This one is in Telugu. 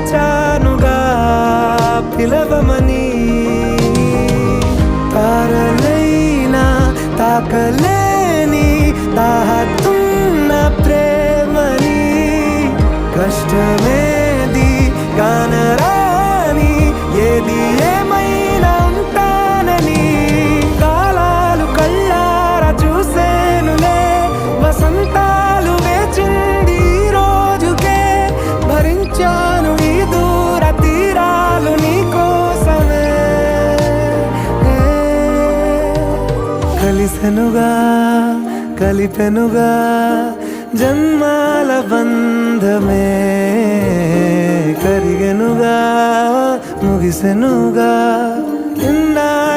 పిలిచానుగా పిలవమని. తారలైనా తాకలేని తాహతున్న ప్రేమని, కష్టమేది కానరాని ఏది ఏమైనా ఉంటానని. కాలాలు కళ్ళారా చూసేనులే, వసంతాలు వేచింది ఈ రోజుకే. భరించాను ఈ దూర తీరాలు నీ కోసమే. కలిసెనుగా కలిపెనుగా జన్మాల బంధమే, కరిగెనుగా ముగిసెనుగా